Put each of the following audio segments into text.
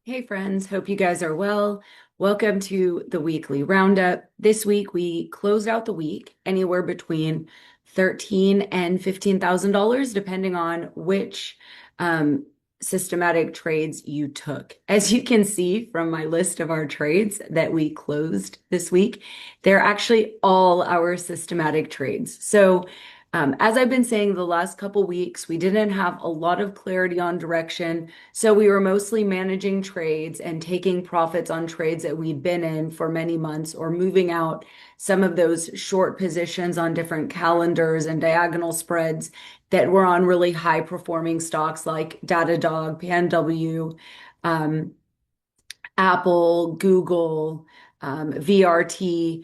Hey friends, hope you guys are well. Welcome to the weekly roundup. This week we closed out the week anywhere between $13,000 and $15,000, depending on which um, systematic trades you took. As you can see from my list of our trades that we closed this week, they're actually all our systematic trades. As I've been saying the last couple weeks, we didn't have a lot of clarity on direction. So we were mostly managing trades and taking profits on trades that we'd been in for many months or moving out some of those short positions on different calendars and diagonal spreads that were on really high performing stocks like Datadog, PNW, um, Apple, Google, VRT. We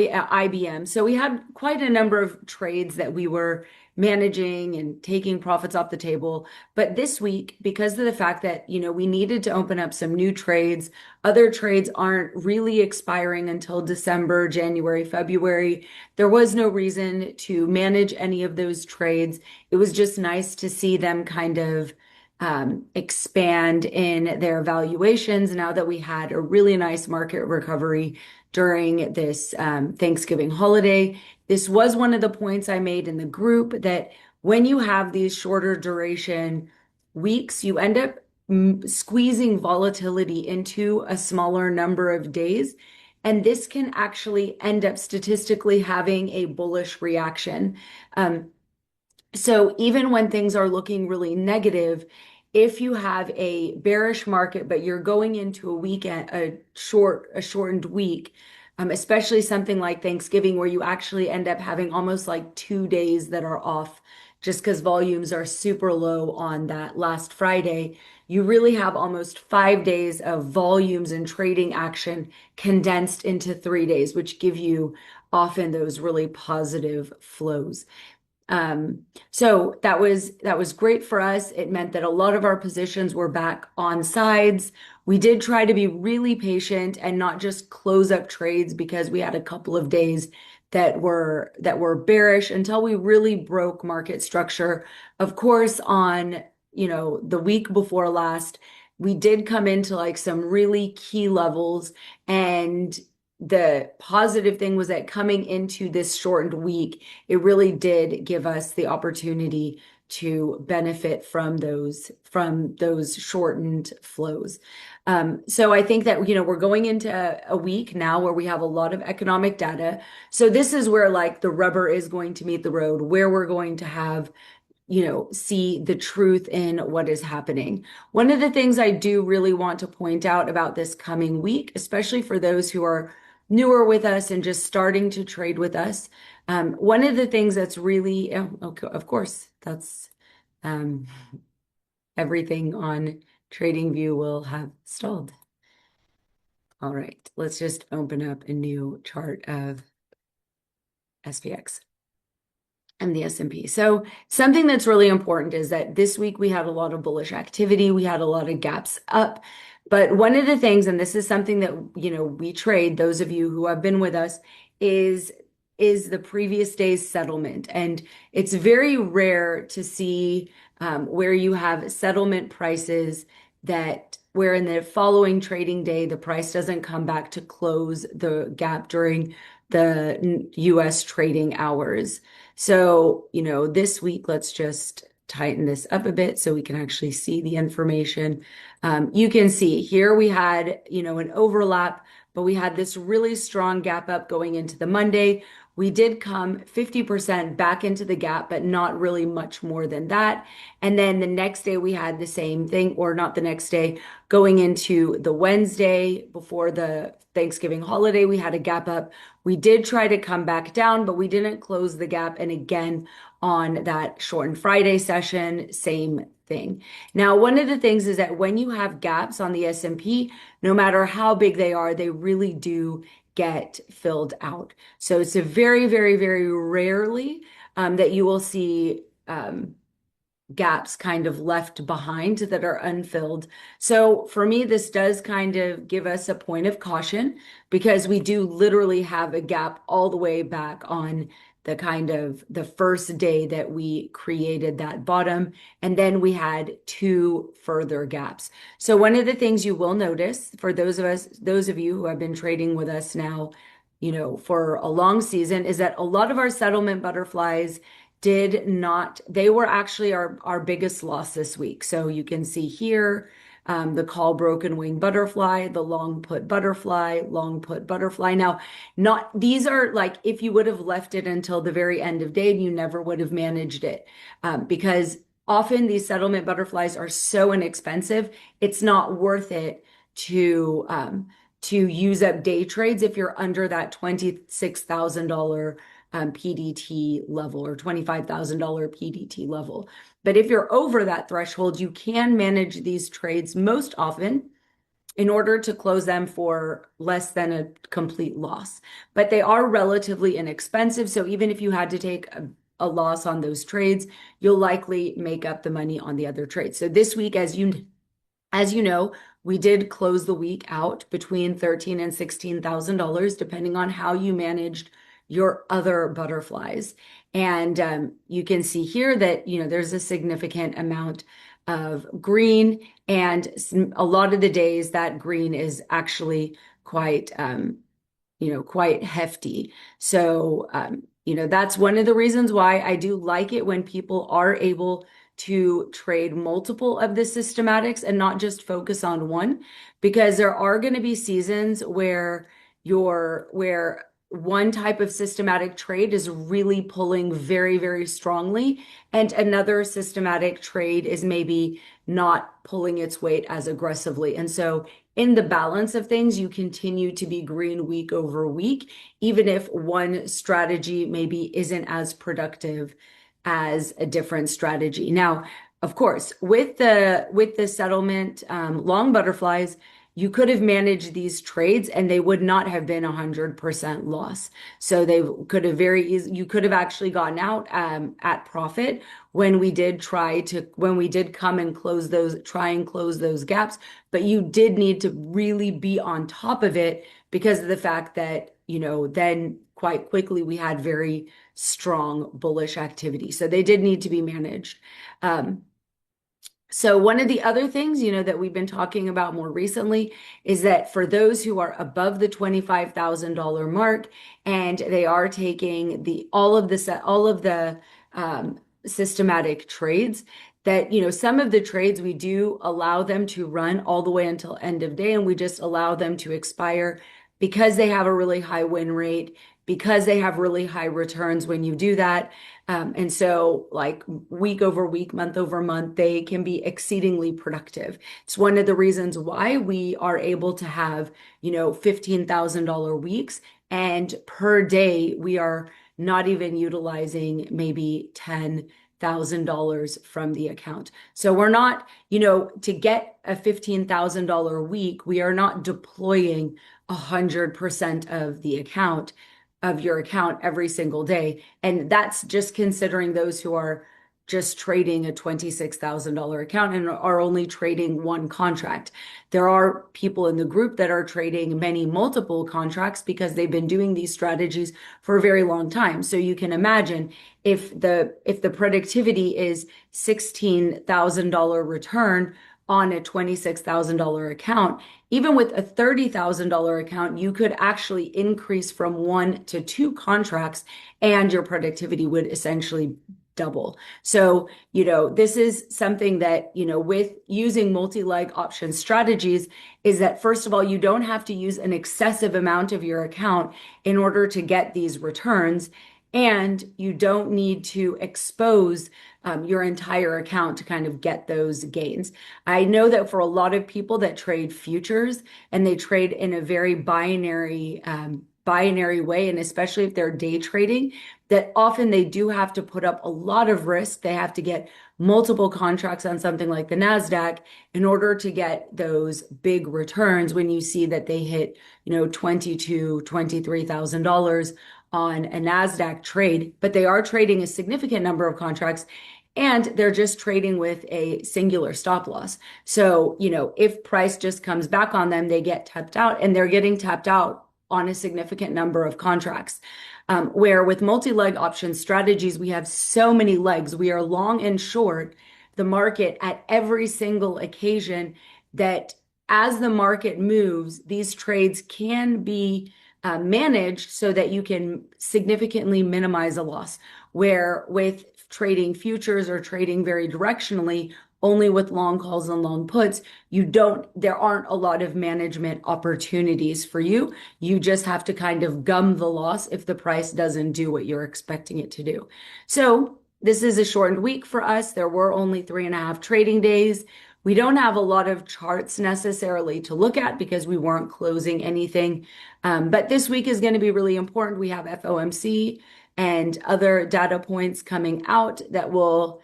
IBM. So we had quite a number of trades that we were managing and taking profits off the table. But this week, because of the fact that, we needed to open up some new trades, other trades aren't really expiring until December, January, February. There was no reason to manage any of those trades. It was just nice to see them kind of expand in their valuations now that we had a really nice market recovery during this Thanksgiving holiday. This was one of the points I made in the group that when you have these shorter duration weeks, you end up squeezing volatility into a smaller number of days. And this can actually end up statistically having a bullish reaction. So even when things are looking really negative, if you have a bearish market, but you're going into a weekend, a shortened week, especially something like Thanksgiving, where you actually end up having almost like 2 days that are off just because volumes are super low on that last Friday, you really have almost 5 days of volumes and trading action condensed into 3 days, which give you often those really positive flows. So that was great for us. It meant that a lot of our positions were back on sides. We did try to be really patient and not just close up trades because we had a couple of days that were bearish until we really broke market structure. Of course, on the week before last, we did come into like some really key levels, and the positive thing was that coming into this shortened week, it really did give us the opportunity to benefit from those shortened flows. So I think that we're going into a week now where we have a lot of economic data. So this is where like the rubber is going to meet the road, where we're going to have see the truth in what is happening. One of the things I do really want to point out about this coming week, especially for those who are newer with us and just starting to trade with us, one of the things that's really, oh, okay, of course, that's um, everything on TradingView will have stalled. All right, let's just open up a new chart of SPX and the S&P. So something that's really important is that this week we had a lot of bullish activity. We had a lot of gaps up. But one of the things, and this is something that, we trade, those of you who have been with us, is the previous day's settlement. And it's very rare to see where you have settlement prices that where in the following trading day, the price doesn't come back to close the gap during the US trading hours. So, this week, let's just tighten this up a bit so we can actually see the information. You can see here we had, an overlap, but we had this really strong gap up going into the Monday. We did come 50% back into the gap, but not really much more than that. And then the next day we had the same thing, or not the next day, going into the Wednesday before the Thanksgiving holiday, we had a gap up. We did try to come back down, but we didn't close the gap. And again, on that shortened Friday session, same thing. Now, one of the things is that when you have gaps on the S&P, no matter how big they are, they really do get filled out. So it's a very, very, very rarely that you will see gaps kind of left behind that are unfilled. So for me, this does kind of give us a point of caution because we do literally have a gap all the way back on the kind of the first day that we created that bottom, and then we had two further gaps. So one of the things you will notice for those of you who have been trading with us now, for a long season, is that a lot of our settlement butterflies did not, they were actually our biggest loss this week. So you can see here, the call broken wing butterfly, the long put butterfly, long put butterfly. Now, not these are like if you would have left it until the very end of day, you never would have managed it, because often these settlement butterflies are so inexpensive, it's not worth it to use up day trades if you're under that $26,000 PDT level or $25,000 PDT level. But if you're over that threshold, you can manage these trades most often in order to close them for less than a complete loss. But they are relatively inexpensive. So even if you had to take a loss on those trades, you'll likely make up the money on the other trades. So this week, as you know, we did close the week out between $13,000 and $16,000, depending on how you managed your other butterflies. And you can see here that, there's a significant amount of green, and a lot of the days that green is actually quite, quite hefty. So, that's one of the reasons why I do like it when people are able to trade multiple of the systematics and not just focus on one, because there are going to be seasons where one type of systematic trade is really pulling very, very strongly, and another systematic trade is maybe not pulling its weight as aggressively. And so in the balance of things, you continue to be green week over week, even if one strategy maybe isn't as productive as a different strategy. Now, of course, with the settlement long butterflies, you could have managed these trades and they would not have been 100% loss. So they could have you could have actually gotten out at profit when we did come and try and close those gaps. But you did need to really be on top of it because of the fact that, then quite quickly we had very strong bullish activity. So they did need to be managed. So one of the other things, that we've been talking about more recently is that for those who are above the $25,000 mark and they are taking all of the systematic trades, that, some of the trades we do allow them to run all the way until end of day, and we just allow them to expire because they have a really high win rate, because they have really high returns when you do that. And so like week over week, month over month, they can be exceedingly productive. It's one of the reasons why we are able to have, $15,000 weeks, and per day, we are not even utilizing maybe $10,000 from the account. So we're not, to get a $15,000 week, we are not deploying 100% of your account every single day. And that's just considering those who are just trading a $26,000 account and are only trading one contract. There are people in the group that are trading multiple contracts because they've been doing these strategies for a very long time. So you can imagine if the productivity is $16,000 return on a $26,000 account, even with a $30,000 account, you could actually increase from 1 to 2 contracts and your productivity would essentially double. So, this is something that, with using multi-leg option strategies, is that first of all, you don't have to use an excessive amount of your account in order to get these returns. And you don't need to expose your entire account to kind of get those gains. I know that for a lot of people that trade futures and they trade in a very binary way, and especially if they're day trading, that often they do have to put up a lot of risk. They have to get multiple contracts on something like the NASDAQ in order to get those big returns when you see that they hit, $22,000, $23,000 on a NASDAQ trade, but they are trading a significant number of contracts and they're just trading with a singular stop loss. So, if price just comes back on them, they get tapped out, and they're getting tapped out on a significant number of contracts. Where with multi-leg option strategies, we have so many legs. We are long and short the market at every single occasion that as the market moves, these trades can be managed so that you can significantly minimize a loss. Where with trading futures or trading very directionally, only with long calls and long puts, there aren't a lot of management opportunities for you. You just have to kind of gum the loss if the price doesn't do what you're expecting it to do. So this is a shortened week for us. There were only 3.5 trading days. We don't have a lot of charts necessarily to look at because we weren't closing anything. But this week is going to be really important. We have FOMC and other data points coming out that will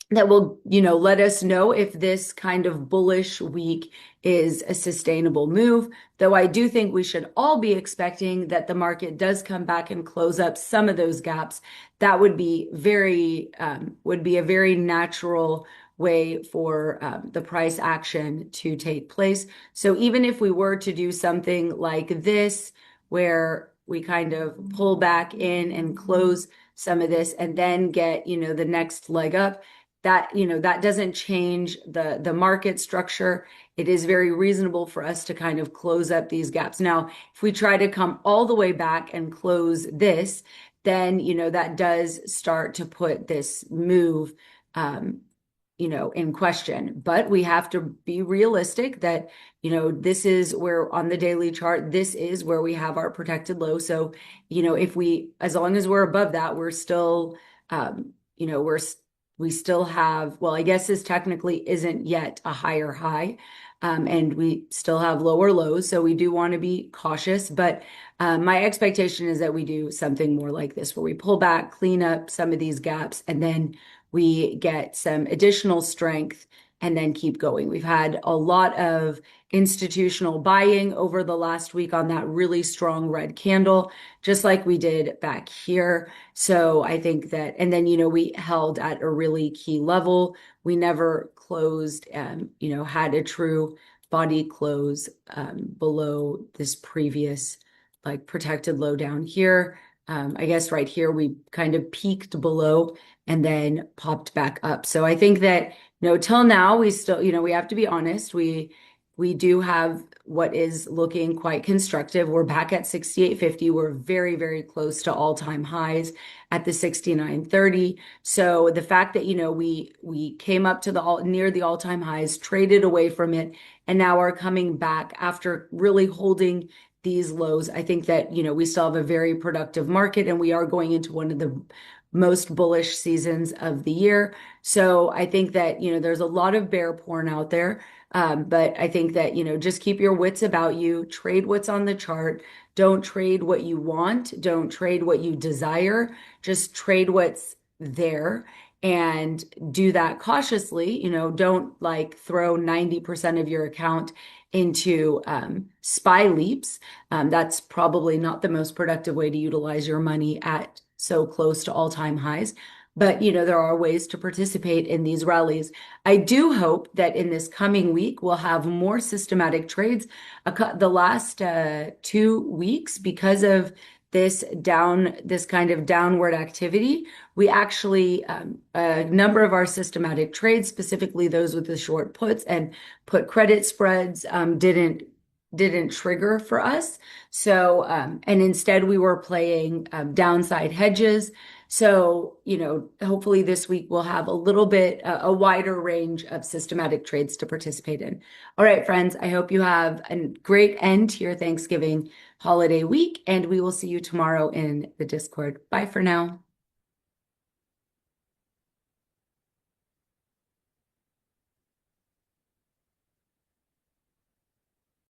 let us know if this kind of bullish week is a sustainable move. Though I do think we should all be expecting that the market does come back and close up some of those gaps. That would be a very natural way for the price action to take place. So even if we were to do something like this, where we kind of pull back in and close some of this and then get, the next leg up, that doesn't change the market structure. It is very reasonable for us to kind of close up these gaps. Now, if we try to come all the way back and close this, then, that does start to put this move, in question. But we have to be realistic that, this is where on the daily chart, this is where we have our protected low. So, as long as we're above that, we're still, we still have, well, I guess this technically isn't yet a higher high, and we still have lower lows. So we do want to be cautious, but my expectation is that we do something more like this, where we pull back, clean up some of these gaps, and then we get some additional strength and then keep going. We've had a lot of institutional buying over the last week on that really strong red candle, just like we did back here. So I think that, and then, we held at a really key level. We never closed, had a true body close below this previous protected low down here. I guess right here we kind of peaked below and then popped back up. So I think that, till now we still, we have to be honest. We do have what is looking quite constructive. We're back at 68.50. We're very, very close to all-time highs at the 69.30. So the fact that, we came up to near the all-time highs, traded away from it, and now are coming back after really holding these lows. I think that, we still have a very productive market, and we are going into one of the most bullish seasons of the year. So I think that, there's a lot of bear porn out there. But I think that, just keep your wits about you, trade what's on the chart. Don't trade what you want. Don't trade what you desire. Just trade what's there and do that cautiously. Don't throw 90% of your account into SPY leaps. That's probably not the most productive way to utilize your money at so close to all-time highs. But, there are ways to participate in these rallies. I do hope that in this coming week, we'll have more systematic trades. The last 2 weeks, because of this kind of downward activity, we actually, a number of our systematic trades, specifically those with the short puts and put credit spreads, didn't trigger for us. So, and instead we were playing downside hedges. So, hopefully this week we'll have a wider range of systematic trades to participate in. All right, friends, I hope you have a great end to your Thanksgiving holiday week, and we will see you tomorrow in the Discord. Bye for now.